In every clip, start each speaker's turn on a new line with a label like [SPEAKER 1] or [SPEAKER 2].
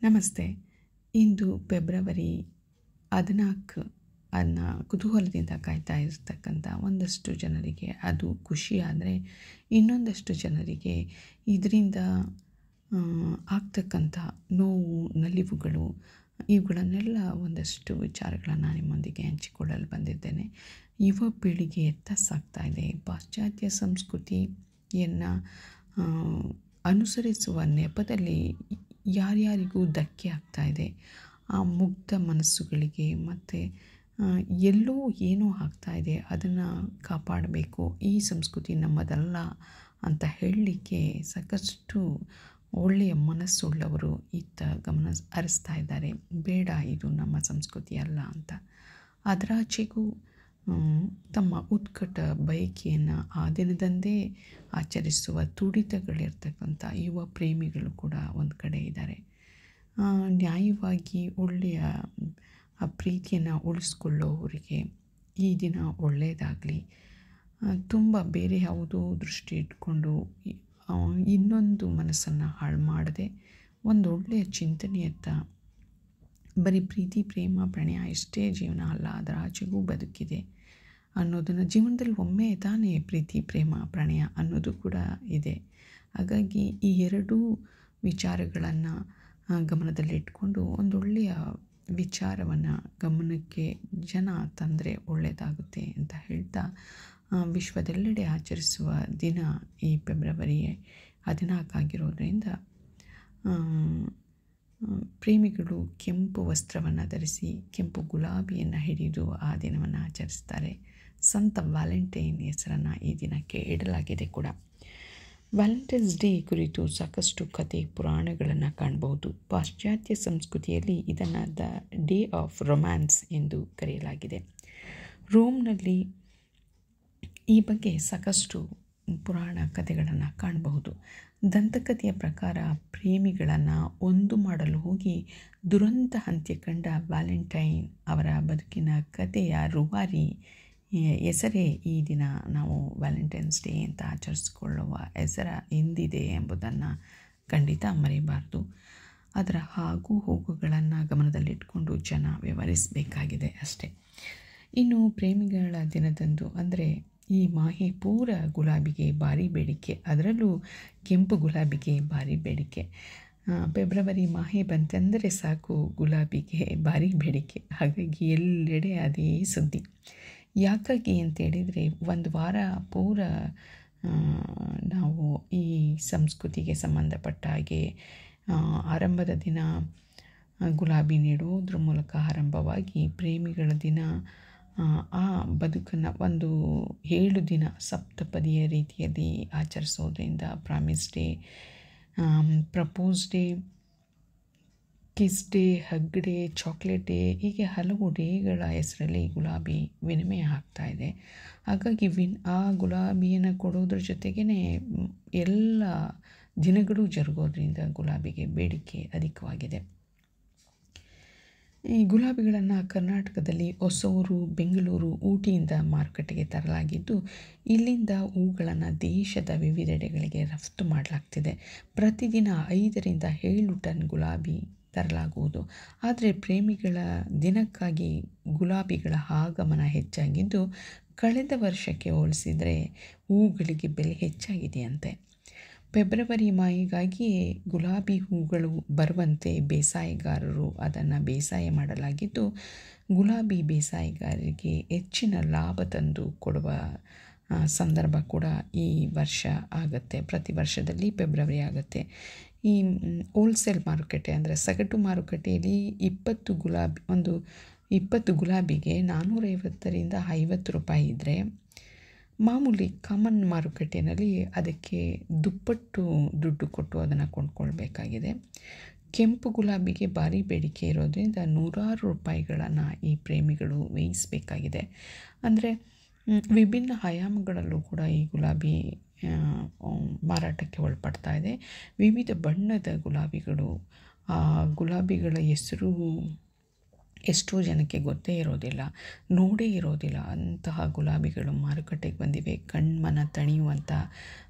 [SPEAKER 1] ನಮಸ್ತೆ. ಇಂದು ಫೆಬ್ರವರಿ 14 ಅನ್ನು ಕುತೂಹಲದಿಂದ ಕಾಯ್ತಾ ಇರ್ತಕ್ಕಂಥ ಒಂದಷ್ಟು ಜನರಿಗೆ ಅದು ಖುಷಿಯಾದರೆ, ಇನ್ನೊಂದಷ್ಟು ಜನರಿಗೆ ಇದರಿಂದ ಆಗ್ತಕ್ಕಂಥ ನೋವು, ನಲಿವುಗಳು ಇವುಗಳನ್ನೆಲ್ಲ ಒಂದಷ್ಟು ವಿಚಾರಗಳನ್ನು ನಿಮ್ಮೊಂದಿಗೆ ಹಂಚಿಕೊಳ್ಳಲು ಬಂದಿದ್ದೇನೆ. ಯುವ ಪೀಳಿಗೆ ಸಾಗ್ತಾ ಇದೆ. ಪಾಶ್ಚಾತ್ಯ ಸಂಸ್ಕೃತಿಯನ್ನು ಅನುಸರಿಸುವ ನೆಪದಲ್ಲಿ ಯಾರ್ಯಾರಿಗೂ ಧಕ್ಕೆ ಆಗ್ತಾ ಇದೆ. ಆ ಮುಗ್ಧ ಮನಸ್ಸುಗಳಿಗೆ ಮತ್ತು ಎಲ್ಲೋ ಏನೋ ಆಗ್ತಾ ಇದೆ, ಅದನ್ನು ಕಾಪಾಡಬೇಕು, ಈ ಸಂಸ್ಕೃತಿ ನಮ್ಮದಲ್ಲ ಅಂತ ಹೇಳಲಿಕ್ಕೆ ಸಾಕಷ್ಟು ಒಳ್ಳೆಯ ಮನಸ್ಸುಳ್ಳವರು ಇತ್ತ ಗಮನ ಹರಿಸ್ತಾ ಇದ್ದಾರೆ. ಬೇಡ, ಇದು ನಮ್ಮ ಸಂಸ್ಕೃತಿ ಅಲ್ಲ ಅಂತ. ಅದರಾಚೆಗೂ ತಮ್ಮ ಉತ್ಕಟ ಬಯಕೆಯನ್ನು ಆ ದಿನದಂದೇ ಆಚರಿಸುವ ತುಡಿತಗಳಿರ್ತಕ್ಕಂಥ ಯುವ ಪ್ರೇಮಿಗಳು ಕೂಡ ಒಂದು ಕಡೆ ಇದ್ದಾರೆ. ನ್ಯಾಯವಾಗಿ ಒಳ್ಳೆಯ ಆ ಪ್ರೀತಿಯನ್ನು ಉಳಿಸ್ಕೊಳ್ಳೋವರಿಗೆ ಈ ದಿನ ಒಳ್ಳೆಯದಾಗಲಿ. ತುಂಬ ಬೇರೆ ಯಾವುದೋ ದೃಷ್ಟಿ ಇಟ್ಕೊಂಡು ಇನ್ನೊಂದು ಮನಸ್ಸನ್ನು ಹಾಳು ಮಾಡದೆ ಒಂದೊಳ್ಳೆಯ ಚಿಂತನೆಯತ್ತ, ಬರೀ ಪ್ರೀತಿ, ಪ್ರೇಮ, ಪ್ರಣಯ ಇಷ್ಟೇ ಜೀವನ ಅಲ್ಲ, ಅದರ ಆಚೆಗೂ ಬದುಕಿದೆ ಅನ್ನೋದನ್ನು, ಜೀವನದಲ್ಲಿ ಒಮ್ಮೆ ತಾನೇ ಪ್ರೀತಿ, ಪ್ರೇಮ, ಪ್ರಣಯ ಅನ್ನೋದು ಕೂಡ ಇದೆ. ಹಾಗಾಗಿ ಈ ಎರಡೂ ವಿಚಾರಗಳನ್ನು ಗಮನದಲ್ಲಿಟ್ಕೊಂಡು ಒಂದೊಳ್ಳೆಯ ವಿಚಾರವನ್ನು ಗಮನಕ್ಕೆ ಜನ ತಂದರೆ ಒಳ್ಳೆಯದಾಗುತ್ತೆ ಅಂತ ಹೇಳ್ತಾ, ವಿಶ್ವದೆಲ್ಲೆಡೆ ಆಚರಿಸುವ ದಿನ ಈ ಫೆಬ್ರವರಿ 14 ಆಗಿರೋದ್ರಿಂದ ಪ್ರೇಮಿಗಳು ಕೆಂಪು ವಸ್ತ್ರವನ್ನು ಧರಿಸಿ ಕೆಂಪು ಗುಲಾಬಿಯನ್ನು ಹಿಡಿದು ಆ ದಿನವನ್ನು ಆಚರಿಸ್ತಾರೆ. ಸಂತ ವ್ಯಾಲೆಂಟೈನ್ ಹೆಸರನ್ನು ಈ ದಿನಕ್ಕೆ ಇಡಲಾಗಿದೆ ಕೂಡ. ವ್ಯಾಲೆಂಟೈನ್ಸ್ ಡೇ ಕುರಿತು ಸಾಕಷ್ಟು ಕತೆ ಪುರಾಣಗಳನ್ನು ಕಾಣಬಹುದು. ಪಾಶ್ಚಾತ್ಯ ಸಂಸ್ಕೃತಿಯಲ್ಲಿ ಇದನ್ನು ದ ಡೇ ಆಫ್ ರೊಮ್ಯಾನ್ಸ್ ಎಂದು ಕರೆಯಲಾಗಿದೆ. ರೋಮ್ನಲ್ಲಿ ಈ ಬಗ್ಗೆ ಸಾಕಷ್ಟು ಪುರಾಣ ಕಥೆಗಳನ್ನು ಕಾಣಬಹುದು. ದಂತಕಥೆಯ ಪ್ರಕಾರ ಪ್ರೇಮಿಗಳನ್ನು ಒಂದು ಮಾಡಲು ಹೋಗಿ ದುರಂತ ಅಂತ್ಯ ಕಂಡ ವ್ಯಾಲೆಂಟೈನ್ ಅವರ ಬದುಕಿನ ಕಥೆಯ ರೂವಾರಿ ಹೆಸರೇ ಈ ದಿನ ನಾವು ವ್ಯಾಲೆಂಟೈನ್ಸ್ ಡೇ ಅಂತ ಆಚರಿಸಿಕೊಳ್ಳುವ ಹೆಸರ ಹಿಂದಿದೆ ಎಂಬುದನ್ನು ಖಂಡಿತ ಮರೆಯಬಾರ್ದು. ಅದರ ಆಗು ಹೋಗುಗಳನ್ನು ಗಮನದಲ್ಲಿಟ್ಕೊಂಡು ಜನ ವ್ಯವಹರಿಸಬೇಕಾಗಿದೆ ಅಷ್ಟೆ. ಇನ್ನು ಪ್ರೇಮಿಗಳ ದಿನದಂದು ಅಂದರೆ ಈ ಮಾಹೆ ಪೂರ ಗುಲಾಬಿಗೆ ಭಾರಿ ಬೇಡಿಕೆ, ಅದರಲ್ಲೂ ಕೆಂಪು ಗುಲಾಬಿಗೆ ಭಾರಿ ಬೇಡಿಕೆ. ಫೆಬ್ರವರಿ ಮಾಹೆ ಬಂತೆಂದರೆ ಸಾಕು, ಗುಲಾಬಿಗೆ ಭಾರಿ ಬೇಡಿಕೆ. ಹಾಗಾಗಿ ಎಲ್ಲೆಡೆ ಅದೇ ಸುದ್ದಿ. ಯಾಕಾಗಿ ಅಂತೇಳಿದರೆ, ಒಂದು ವಾರ ಪೂರ ನಾವು ಈ ಸಂಸ್ಕೃತಿಗೆ ಸಂಬಂಧಪಟ್ಟ ಹಾಗೆ ಆರಂಭದ ದಿನ ಗುಲಾಬಿ ನೀಡೋದ್ರ ಮೂಲಕ ಆರಂಭವಾಗಿ ಪ್ರೇಮಿಗಳ ದಿನ ಆ ಬದುಕನ್ನು ಒಂದು 7 ದಿನ ಸಪ್ತಪದಿಯ ರೀತಿಯಲ್ಲಿ ಆಚರಿಸೋದ್ರಿಂದ promise day, propose day, kiss day, hug day, chocolate day, ಹೀಗೆ ಹಲವು ಡೇಗಳ ಹೆಸರಲ್ಲಿ ಗುಲಾಬಿ ವಿನಿಮಯ ಆಗ್ತಾ ಇದೆ. ಹಾಗಾಗಿ ಆ ಗುಲಾಬಿಯನ್ನು ಕೊಡೋದ್ರ ಜೊತೆಗೇ ಎಲ್ಲ ದಿನಗಳೂ ಜರುಗೋದ್ರಿಂದ ಗುಲಾಬಿಗೆ ಬೇಡಿಕೆ ಅಧಿಕವಾಗಿದೆ. ಈ ಗುಲಾಬಿಗಳನ್ನು ಕರ್ನಾಟಕದಲ್ಲಿ ಹೊಸೂರು, ಬೆಂಗಳೂರು, ಊಟಿಯಿಂದ ಮಾರುಕಟ್ಟೆಗೆ ತರಲಾಗಿದ್ದು, ಇಲ್ಲಿಂದ ಹೂಗಳನ್ನು ದೇಶದ ವಿವಿಧೆಡೆಗಳಿಗೆ ರಫ್ತು ಮಾಡಲಾಗ್ತಿದೆ. ಪ್ರತಿದಿನ 5ರಿಂದ 7 ಟನ್ ಗುಲಾಬಿ ತರಲಾಗುವುದು. ಆದರೆ ಪ್ರೇಮಿಗಳ ದಿನಕ್ಕಾಗಿ ಗುಲಾಬಿಗಳ ಆಗಮನ ಹೆಚ್ಚಾಗಿದ್ದು, ಕಳೆದ ವರ್ಷಕ್ಕೆ ಹೋಲಿಸಿದರೆ ಹೂಗಳಿಗೆ ಬೆಲೆ ಹೆಚ್ಚಾಗಿದೆಯಂತೆ. ಫೆಬ್ರವರಿ ಮಾಹೆಗಾಗಿಯೇ ಗುಲಾಬಿ ಹೂಗಳು ಬರುವಂತೆ ಬೇಸಾಯಗಾರರು ಅದನ್ನು ಬೇಸಾಯ ಮಾಡಲಾಗಿದ್ದು, ಗುಲಾಬಿ ಬೇಸಾಯಗಾರರಿಗೆ ಹೆಚ್ಚಿನ ಲಾಭ ತಂದು ಕೊಡುವ ಸಂದರ್ಭ ಕೂಡ ಈ ವರ್ಷ ಆಗುತ್ತೆ. ಪ್ರತಿ ವರ್ಷದಲ್ಲಿ ಫೆಬ್ರವರಿ ಆಗುತ್ತೆ. ಈ ಹೋಲ್ಸೇಲ್ ಮಾರುಕಟ್ಟೆ ಅಂದರೆ ಸಗಟು ಮಾರುಕಟ್ಟೆಯಲ್ಲಿ 20 ಗುಲಾಬಿಗೆ 450ರಿಂದ 50 ರೂಪಾಯಿ ಇದ್ದರೆ, ಮಾಮೂಲಿ ಕಾಮನ್ ಮಾರುಕಟ್ಟೆಯಲ್ಲಿ ಅದಕ್ಕೆ ದುಪ್ಪಟ್ಟು ದುಡ್ಡು ಕೊಟ್ಟು ಅದನ್ನು ಕೊಂಡ್ಕೊಳ್ಬೇಕಾಗಿದೆ. ಕೆಂಪು ಗುಲಾಬಿಗೆ ಭಾರಿ ಬೇಡಿಕೆ ಇರೋದ್ರಿಂದ 100 ರೂಪಾಯಿಗಳನ್ನು ಈ ಪ್ರೇಮಿಗಳು ವ್ಯಯಿಸಬೇಕಾಗಿದೆ. ಅಂದರೆ ವಿಭಿನ್ನ ಆಯಾಮಗಳಲ್ಲೂ ಕೂಡ ಈ ಗುಲಾಬಿ ಮಾರಾಟಕ್ಕೆ ಒಳಪಡ್ತಾ ಇದೆ. ವಿವಿಧ ಬಣ್ಣದ ಗುಲಾಬಿಗಳು, ಆ ಗುಲಾಬಿಗಳ ಹೆಸರು ಎಷ್ಟೋ ಜನಕ್ಕೆ ಗೊತ್ತೇ ಇರೋದಿಲ್ಲ, ನೋಡೇ ಇರೋದಿಲ್ಲ. ಅಂತಹ ಗುಲಾಬಿಗಳು ಮಾರುಕಟ್ಟೆಗೆ ಬಂದಿವೆ. ಕಣ್ಮನ ತಣಿಯುವಂಥ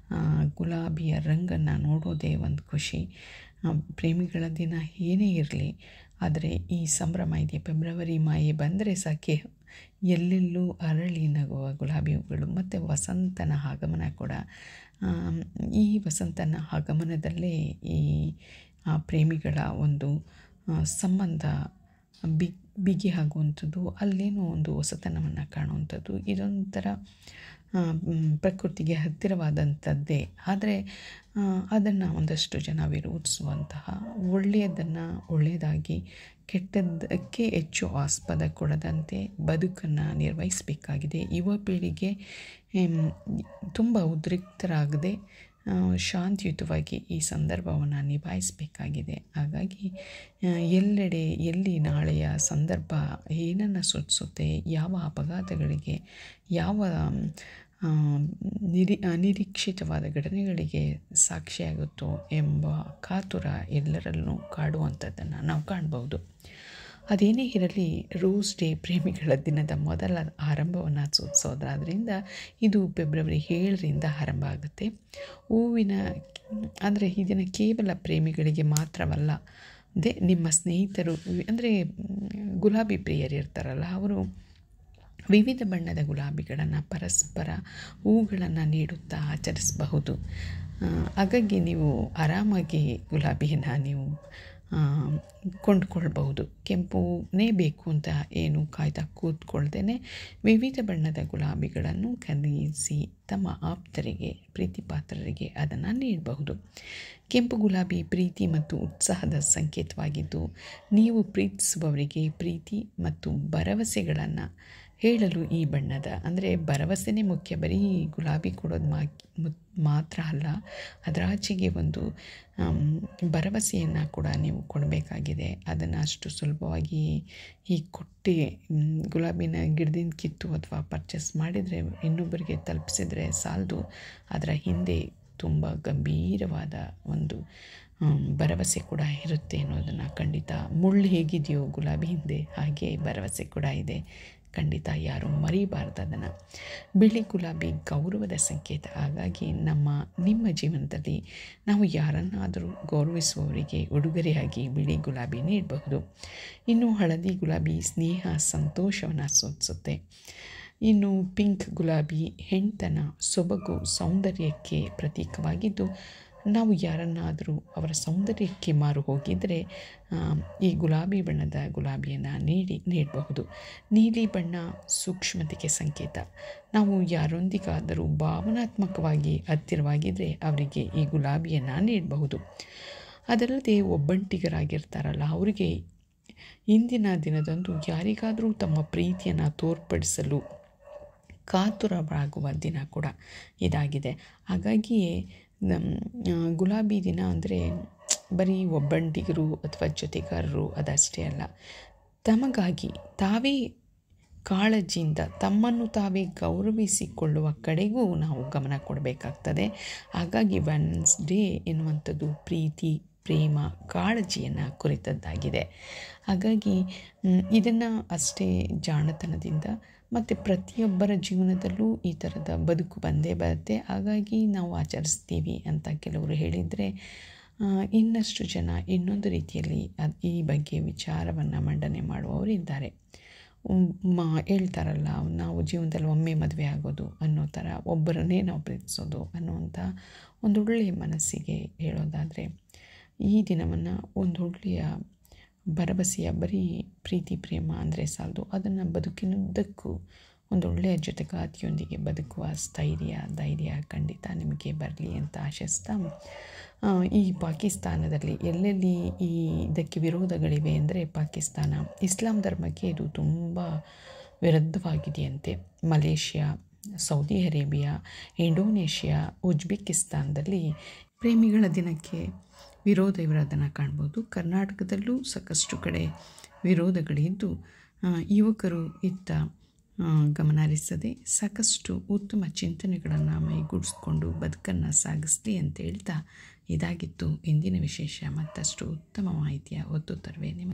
[SPEAKER 1] ಗುಲಾಬಿಯ ರಂಗನ್ನು ನೋಡೋದೇ ಒಂದು ಖುಷಿ. ಪ್ರೇಮಿಗಳ ದಿನ ಏನೇ ಇರಲಿ, ಆದರೆ ಈ ಸಂಭ್ರಮ ಇದೆ, ಫೆಬ್ರವರಿ ಮಾಯೆ ಬಂದರೆ ಸಾಕೆ ಎಲ್ಲೆಲ್ಲೂ ಅರಳಿ ನಗುವ ಗುಲಾಬಿ ಹೂಗಳು ಮತ್ತು ವಸಂತನ ಆಗಮನ ಕೂಡ. ಈ ವಸಂತನ ಆಗಮನದಲ್ಲೇ ಈ ಪ್ರೇಮಿಗಳ ಒಂದು ಸಂಬಂಧ ಬಿಗಿ ಆಗುವಂಥದ್ದು, ಅಲ್ಲೇನೋ ಒಂದು ಹೊಸತನವನ್ನು ಕಾಣುವಂಥದ್ದು, ಇದೊಂಥರ ಪ್ರಕೃತಿಗೆ ಹತ್ತಿರವಾದಂಥದ್ದೇ. ಆದರೆ ಅದನ್ನು ಒಂದಷ್ಟು ಜನ ವಿರೋಧಿಸುವಂತಹ, ಒಳ್ಳೆಯದನ್ನು ಒಳ್ಳೆಯದಾಗಿ ಕೆಟ್ಟದ್ದಕ್ಕೆ ಹೆಚ್ಚು ಆಸ್ಪದ ಕೊಡದಂತೆ ಬದುಕನ್ನು ನಿರ್ವಹಿಸಬೇಕಾಗಿದೆ. ಯುವ ಪೀಳಿಗೆ ತುಂಬ ಉದ್ರಿಕ್ತರಾಗದೆ ಶಾಂತಿಯುತವಾಗಿ ಈ ಸಂದರ್ಭವನ್ನು ನಿಭಾಯಿಸಬೇಕಾಗಿದೆ. ಹಾಗಾಗಿ ಎಲ್ಲೆಡೆ ಎಲ್ಲಿ ನಾಳೆಯ ಸಂದರ್ಭ ಏನನ್ನು ಸೂಚಿಸುತ್ತೆ, ಯಾವ ಅಪಘಾತಗಳಿಗೆ, ಯಾವ ಅನಿರೀಕ್ಷಿತವಾದ ಘಟನೆಗಳಿಗೆ ಸಾಕ್ಷಿಯಾಗುತ್ತೋ ಎಂಬ ಕಾತುರ ಎಲ್ಲರಲ್ಲೂ ಕಾಡುವಂಥದ್ದನ್ನು ನಾವು ಕಾಣ್ಬೋದು. ಅದೇನೇ ಇರಲಿ, ರೋಸ್ ಡೇ ಪ್ರೇಮಿಗಳ ದಿನದ ಮೊದಲ ಆರಂಭವನ್ನು ಸೂಚಿಸೋದ್ರಿಂದ ಇದು ಫೆಬ್ರವರಿ 7ರಿಂದ ಆರಂಭ ಆಗುತ್ತೆ. ಹೂವಿನ ಅಂದರೆ ಈ ದಿನ ಕೇವಲ ಪ್ರೇಮಿಗಳಿಗೆ ಮಾತ್ರವಲ್ಲ, ನಿಮ್ಮ ಸ್ನೇಹಿತರು ಅಂದರೆ ಗುಲಾಬಿ ಪ್ರಿಯರು ಇರ್ತಾರಲ್ಲ, ಅವರು ವಿವಿಧ ಬಣ್ಣದ ಗುಲಾಬಿಗಳನ್ನು ಪರಸ್ಪರ ಹೂಗಳನ್ನು ನೀಡುತ್ತಾ ಆಚರಿಸಬಹುದು. ಹಾಗಾಗಿ ನೀವು ಆರಾಮಾಗಿ ಗುಲಾಬಿಯನ್ನು ನೀವು ಕೊಂಡ್ಕೊಳ್ಬಹುದು. ಕೆಂಪುನೇ ಬೇಕು ಅಂತ ಏನು ಕಾಯ್ತಾ ಕೂತ್ಕೊಳ್ದೇ ವಿವಿಧ ಬಣ್ಣದ ಗುಲಾಬಿಗಳನ್ನು ಖರೀದಿಸಿ ತಮ್ಮ ಆಪ್ತರಿಗೆ, ಪ್ರೀತಿ ಪಾತ್ರರಿಗೆ ಅದನ್ನು ನೀಡಬಹುದು. ಕೆಂಪು ಗುಲಾಬಿ ಪ್ರೀತಿ ಮತ್ತು ಉತ್ಸಾಹದ ಸಂಕೇತವಾಗಿದ್ದು, ನೀವು ಪ್ರೀತಿಸುವವರಿಗೆ ಪ್ರೀತಿ ಮತ್ತು ಭರವಸೆಗಳನ್ನು ಹೇಳಲು ಈ ಬಣ್ಣದ ಅಂದರೆ ಭರವಸೆನೇ ಮುಖ್ಯ. ಬರೀ ಗುಲಾಬಿ ಕೊಡೋದು ಮಾತ್ರ ಅಲ್ಲ, ಅದರಾಚೆಗೆ ಒಂದು ಭರವಸೆಯನ್ನು ಕೂಡ ನೀವು ಕೊಡಬೇಕಾಗಿದೆ. ಅದನ್ನು ಅಷ್ಟು ಸುಲಭವಾಗಿ ಈ ಕೊಟ್ಟು ಗುಲಾಬಿನ ಗಿಡದಿಂದ ಕಿತ್ತು ಅಥವಾ ಪರ್ಚೇಸ್ ಮಾಡಿದರೆ ಇನ್ನೊಬ್ಬರಿಗೆ ತಲುಪಿಸಿದರೆ ಸಾಲದು. ಅದರ ಹಿಂದೆ ತುಂಬ ಗಂಭೀರವಾದ ಒಂದು ಭರವಸೆ ಕೂಡ ಇರುತ್ತೆ ಅನ್ನೋದನ್ನು ಖಂಡಿತ. ಮುಳ್ಳು ಹೇಗಿದೆಯೋ ಗುಲಾಬಿ ಹಿಂದೆ, ಹಾಗೆ ಭರವಸೆ ಕೂಡ ಇದೆ. ಖಂಡಿತ ಯಾರೂ ಮರೀಬಾರ್ದು ಅದನ್ನು. ಬಿಳಿ ಗುಲಾಬಿ ಗೌರವದ ಸಂಕೇತ. ಹಾಗಾಗಿ ನಿಮ್ಮ ಜೀವನದಲ್ಲಿ ನಾವು ಯಾರನ್ನಾದರೂ ಗೌರವಿಸುವವರಿಗೆ ಉಡುಗೊರೆಯಾಗಿ ಬಿಳಿ ಗುಲಾಬಿ ನೀಡಬಹುದು. ಇನ್ನು ಹಳದಿ ಗುಲಾಬಿ ಸ್ನೇಹ, ಸಂತೋಷವನ್ನು ಸೂಚಿಸುತ್ತೆ. ಇನ್ನು ಪಿಂಕ್ ಗುಲಾಬಿ ಹೆಣ್ತನ, ಸೊಬಗು, ಸೌಂದರ್ಯಕ್ಕೆ ಪ್ರತೀಕವಾಗಿದ್ದು, ನಾವು ಯಾರನ್ನಾದರೂ ಅವರ ಸೌಂದರ್ಯಕ್ಕೆ ಮಾರು ಹೋಗಿದ್ದರೆ ಈ ಗುಲಾಬಿ ಬಣ್ಣದ ಗುಲಾಬಿಯನ್ನು ನೀಡಬಹುದು. ನೀಲಿ ಬಣ್ಣ ಸೂಕ್ಷ್ಮತೆಗೆ ಸಂಕೇತ. ನಾವು ಯಾರೊಂದಿಗಾದರೂ ಭಾವನಾತ್ಮಕವಾಗಿ ಹತ್ತಿರವಾಗಿದ್ದರೆ ಅವರಿಗೆ ಈ ಗುಲಾಬಿಯನ್ನು ನೀಡಬಹುದು. ಅದಲ್ಲದೆ ಒಬ್ಬಂಟಿಗರಾಗಿರ್ತಾರಲ್ಲ, ಅವರಿಗೆ ಇಂದಿನ ದಿನದಂದು ಯಾರಿಗಾದರೂ ತಮ್ಮ ಪ್ರೀತಿಯನ್ನು ತೋರ್ಪಡಿಸಲು ಕಾತುರವಾಗುವ ದಿನ ಕೂಡ ಇದಾಗಿದೆ. ಹಾಗಾಗಿಯೇ ಗುಲಾಬಿ ದಿನ ಅಂದರೆ ಬರೀ ಒಬ್ಬಂಟಿಗರು ಅಥವಾ ಜೊತೆಗಾರರು ಅದಷ್ಟೇ ಅಲ್ಲ, ತಮಗಾಗಿ ತಾವೇ ಕಾಳಜಿಯಿಂದ ತಮ್ಮನ್ನು ತಾವೇ ಗೌರವಿಸಿಕೊಳ್ಳುವ ಕಡೆಗೂ ನಾವು ಗಮನ ಕೊಡಬೇಕಾಗ್ತದೆ. ಹಾಗಾಗಿ ವೆನ್ಸ್ ಡೇ ಎನ್ನುವಂಥದ್ದು ಪ್ರೀತಿ, ಪ್ರೇಮ, ಕಾಳಜಿಯನ್ನು ಕುರಿತದ್ದಾಗಿದೆ. ಹಾಗಾಗಿ ಇದನ್ನು ಅಷ್ಟೇ ಜಾಣತನದಿಂದ ಮತ್ತು ಪ್ರತಿಯೊಬ್ಬರ ಜೀವನದಲ್ಲೂ ಈ ಥರದ ಬದುಕು ಬಂದೇ ಬರುತ್ತೆ. ಹಾಗಾಗಿ ನಾವು ಆಚರಿಸ್ತೀವಿ ಅಂತ ಕೆಲವರು ಹೇಳಿದರೆ, ಇನ್ನಷ್ಟು ಜನ ಇನ್ನೊಂದು ರೀತಿಯಲ್ಲಿ ಈ ಬಗ್ಗೆ ವಿಚಾರವನ್ನು ಮಂಡನೆ ಮಾಡುವವರು ಇದ್ದಾರೆ. ಹೇಳ್ತಾರಲ್ಲ, ನಾವು ಜೀವನದಲ್ಲಿ ಒಮ್ಮೆ ಮದುವೆ ಆಗೋದು ಅನ್ನೋ ಥರ, ಒಬ್ಬರನ್ನೇ ನಾವು ಪ್ರೀತಿಸೋದು ಅನ್ನುವಂಥ ಒಂದೊಳ್ಳೆಯ ಮನಸ್ಸಿಗೆ ಹೇಳೋದಾದರೆ, ಈ ದಿನವನ್ನು ಒಂದೊಳ್ಳೆಯ ಭರವಸೆಯ ಬರೀ ಪ್ರೀತಿ ಪ್ರೇಮ ಅಂದರೆ ಸಾಲದು, ಅದನ್ನು ಬದುಕಿನುದ್ದಕ್ಕೂ ಒಂದೊಳ್ಳೆಯ ಜೊತೆಗಾತಿಯೊಂದಿಗೆ ಬದುಕುವ ಧೈರ್ಯ ಖಂಡಿತ ನಿಮಗೆ ಬರಲಿ ಅಂತ ಆಶಿಸ್ತಾ, ಈ ಪಾಕಿಸ್ತಾನದಲ್ಲಿ ಎಲ್ಲೆಲ್ಲಿ ಇದಕ್ಕೆ ವಿರೋಧಗಳಿವೆ ಅಂದರೆ, ಪಾಕಿಸ್ತಾನ ಇಸ್ಲಾಂ ಧರ್ಮಕ್ಕೆ ಇದು ತುಂಬ ವಿರುದ್ಧವಾಗಿದೆಯಂತೆ. ಮಲೇಷ್ಯಾ, ಸೌದಿ ಅರೇಬಿಯಾ, ಇಂಡೋನೇಷ್ಯಾ, ಉಜ್ಬೇಕಿಸ್ತಾನದಲ್ಲಿ ಪ್ರೇಮಿಗಳ ದಿನಕ್ಕೆ ವಿರೋಧವಿರೋದನ್ನು ಕಾಣ್ಬೋದು. ಕರ್ನಾಟಕದಲ್ಲೂ ಸಾಕಷ್ಟು ಕಡೆ ವಿರೋಧಗಳಿದ್ದು, ಯುವಕರು ಇತ್ತ ಗಮನ ಹರಿಸದೆ ಸಾಕಷ್ಟು ಉತ್ತಮ ಚಿಂತನೆಗಳನ್ನು ಮೈಗೂಡಿಸ್ಕೊಂಡು ಬದುಕನ್ನು ಸಾಗಿಸಲಿ ಅಂತ ಹೇಳ್ತಾ, ಇದಾಗಿತ್ತು ಇಂದಿನ ವಿಶೇಷ. ಮತ್ತಷ್ಟು ಉತ್ತಮ ಮಾಹಿತಿಯ ಹೊತ್ತು ತರುವೆ ನಿಮ್ಮ